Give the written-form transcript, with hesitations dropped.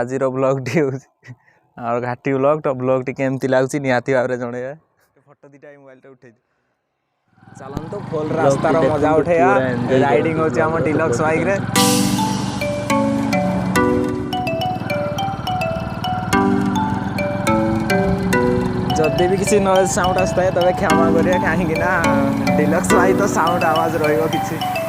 आज blog T और घाटी ब्लॉग तो ब्लॉग टी केमती लगुच निहाती भाव में जन फोटो दीटा मोबाइल उठे चलन तो फुल रास्तार मजा उठेया राइडिंग होम डिलक्स बाइक रे जदि भी किसी नॉइज साउंड आसता है तबे क्षमा करिए कहीं डिलक्स बाइक तो साउंड आवाज रही किसी